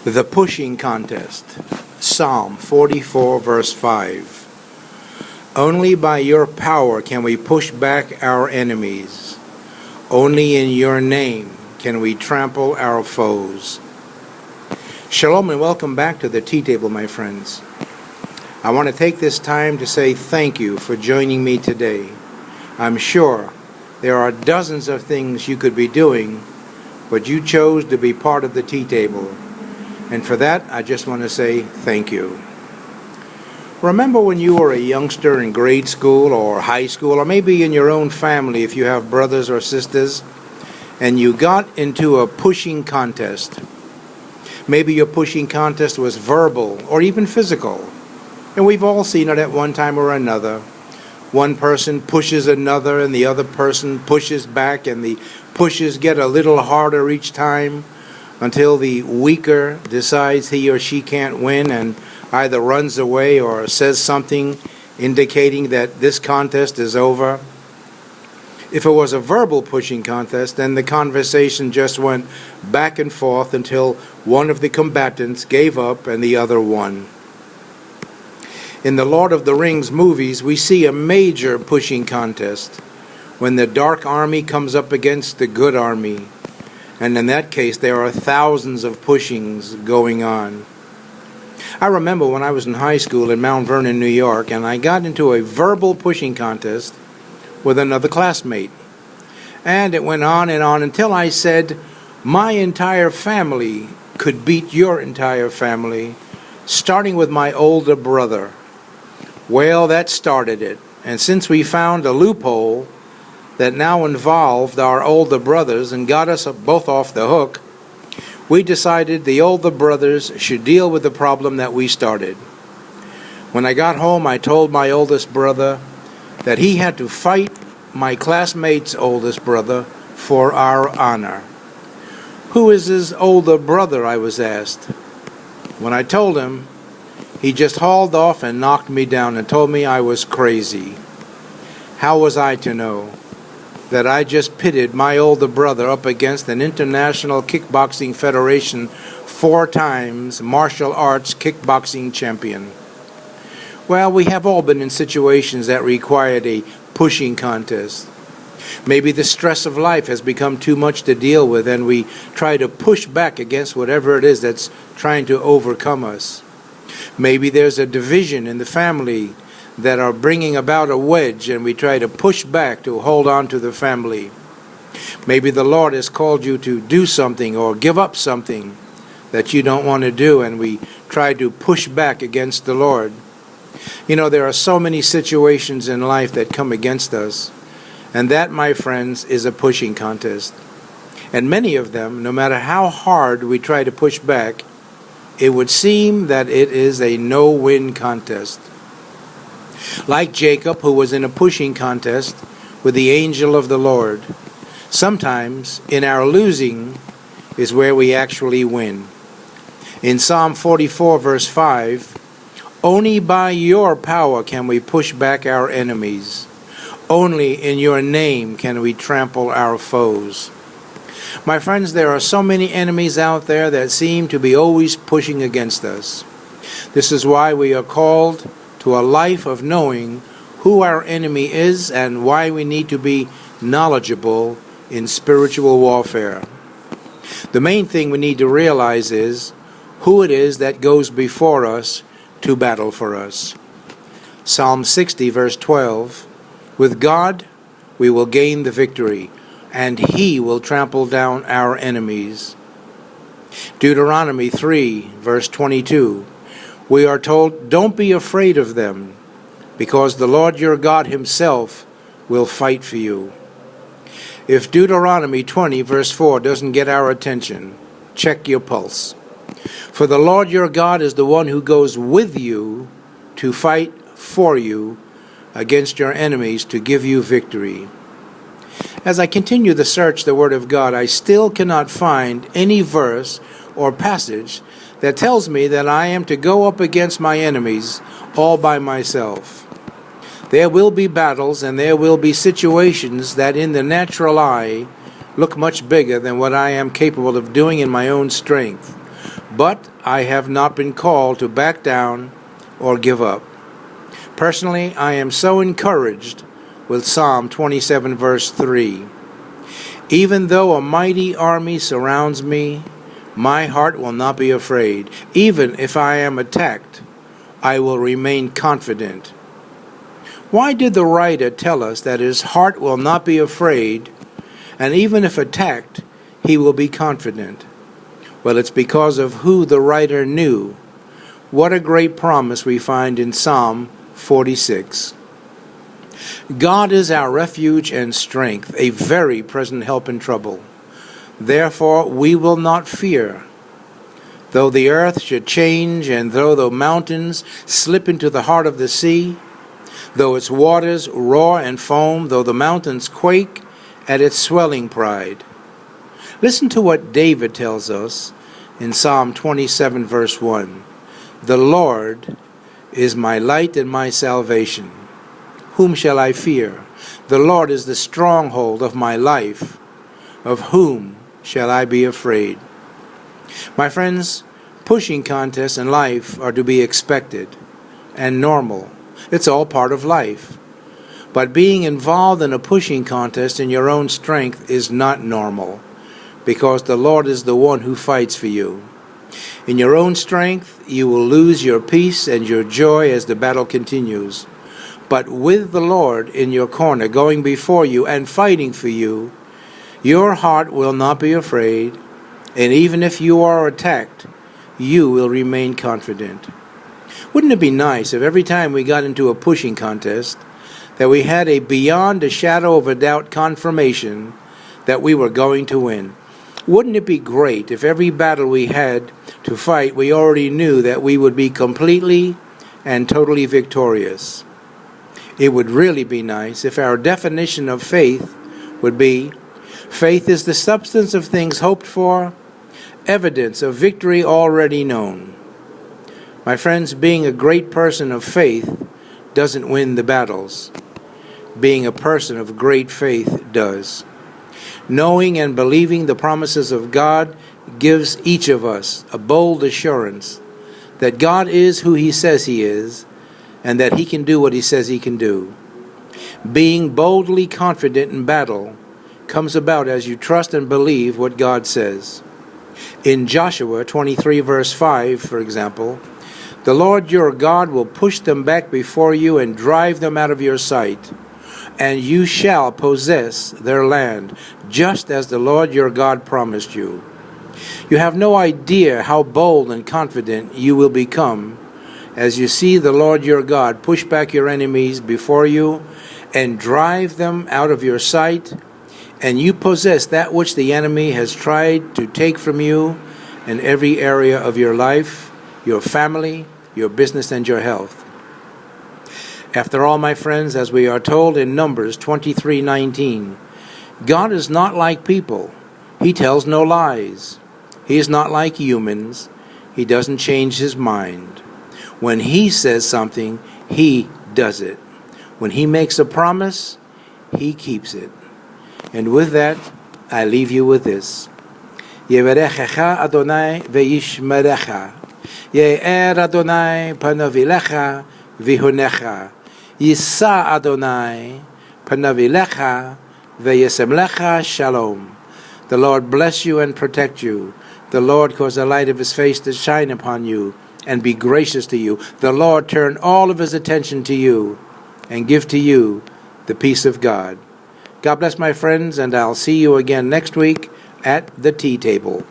The pushing contest. Psalm 44, verse 5. Only by your power can we push back our enemies. Only in your name can we trample our foes. Shalom and welcome back to the tea table, my friends. I want to take this time to say thank you for joining me today. I'm sure there are dozens of things you could be doing, but you chose to be part of the tea table. And for that, I just want to say thank you. Remember when you were a youngster in grade school or high school, or maybe in your own family if you have brothers or sisters, and you got into a pushing contest. Maybe your pushing contest was verbal or even physical. And we've all seen it at one time or another. One person pushes another and the other person pushes back, and the pushes get a little harder each time, until the weaker decides he or she can't win and either runs away or says something indicating that this contest is over. If it was a verbal pushing contest, then the conversation just went back and forth until one of the combatants gave up and the other won. In the Lord of the Rings movies, we see a major pushing contest when the dark army comes up against the good army. And in that case, there are thousands of pushings going on. I remember when I was in high school in Mount Vernon, New York, and I got into a verbal pushing contest with another classmate. And it went on and on until I said, my entire family could beat your entire family, starting with my older brother. Well, that started it. And since we found a loophole that now involved our older brothers and got us both off the hook, we decided the older brothers should deal with the problem that we started. When I got home, I told my oldest brother that he had to fight my classmate's oldest brother for our honor. Who is his older brother, I was asked. When I told him, he just hauled off and knocked me down and told me I was crazy. How was I to know that I just pitted my older brother up against an international kickboxing federation 4 times martial arts kickboxing champion? Well, we have all been in situations that required a pushing contest. Maybe the stress of life has become too much to deal with, and we try to push back against whatever it is that's trying to overcome us. Maybe there's a division in the family that are bringing about a wedge, and we try to push back to hold on to the family. Maybe the Lord has called you to do something or give up something that you don't want to do, and we try to push back against the Lord. You know, there are so many situations in life that come against us, and that, my friends, is a pushing contest. And many of them, no matter how hard we try to push back, it would seem that it is a no-win contest. Like Jacob, who was in a pushing contest with the angel of the Lord, sometimes in our losing is where we actually win. In Psalm 44, verse 5, only by your power can we push back our enemies. Only in your name can we trample our foes. My friends, there are so many enemies out there that seem to be always pushing against us. This is why we are called to a life of knowing who our enemy is and why we need to be knowledgeable in spiritual warfare. The main thing we need to realize is who it is that goes before us to battle for us. Psalm 60, verse 12, with God we will gain the victory, and He will trample down our enemies. Deuteronomy 3, verse 22, we are told, don't be afraid of them, because the Lord your God Himself will fight for you. If Deuteronomy 20, verse 4 doesn't get our attention, check your pulse. For the Lord your God is the one who goes with you to fight for you against your enemies to give you victory. As I continue to search the Word of God, I still cannot find any verse or passage that tells me that I am to go up against my enemies all by myself. There will be battles and there will be situations that in the natural eye look much bigger than what I am capable of doing in my own strength. but I have not been called to back down or give up. Personally, I am so encouraged with Psalm 27 verse 3. Even though a mighty army surrounds me, my heart will not be afraid. Even if I am attacked, I will remain confident. Why did the writer tell us that his heart will not be afraid, and even if attacked, he will be confident? Well, it's because of who the writer knew. What a great promise we find in Psalm 46. God is our refuge and strength, a very present help in trouble. Therefore we will not fear. Though the earth should change, and though the mountains slip into the heart of the sea, though its waters roar and foam, though the mountains quake at its swelling pride. Listen to what David tells us in Psalm 27 verse 1. The Lord is my light and my salvation. Whom shall I fear? The Lord is the stronghold of my life. Of whom shall I be afraid? My friends, pushing contests in life are to be expected and normal. It's all part of life. But being involved in a pushing contest in your own strength is not normal, because the Lord is the one who fights for you. In your own strength, you will lose your peace and your joy as the battle continues. But with the Lord in your corner, going before you and fighting for you, your heart will not be afraid, and even if you are attacked, you will remain confident. Wouldn't it be nice if every time we got into a pushing contest, that we had a beyond a shadow of a doubt confirmation that we were going to win? Wouldn't it be great if every battle we had to fight, we already knew that we would be completely and totally victorious? It would really be nice if our definition of faith would be, faith is the substance of things hoped for, evidence of victory already known. My friends, being a great person of faith doesn't win the battles. Being a person of great faith does. Knowing and believing the promises of God gives each of us a bold assurance that God is who He says He is, and that He can do what He says He can do. Being boldly confident in battle comes about as you trust and believe what God says. In Joshua 23 verse 5, for example, the Lord your God will push them back before you and drive them out of your sight, and you shall possess their land, just as the Lord your God promised you. You have no idea how bold and confident you will become as you see the Lord your God push back your enemies before you and drive them out of your sight, and you possess that which the enemy has tried to take from you in every area of your life, your family, your business, and your health. After all, my friends, as we are told in Numbers 23:19, God is not like people. He tells no lies. He is not like humans. He doesn't change His mind. When He says something, He does it. When He makes a promise, He keeps it. And with that, I leave you with this. Yevarechecha Adonai ve'yishmerecha. Ye'er Adonai panav elecha v'honecha. Yisa Adonai panav elecha ve'yesemlecha shalom. The Lord bless you and protect you. The Lord cause the light of His face to shine upon you and be gracious to you. The Lord turn all of His attention to you and give to you the peace of God. God bless, my friends, and I'll see you again next week at the tea table.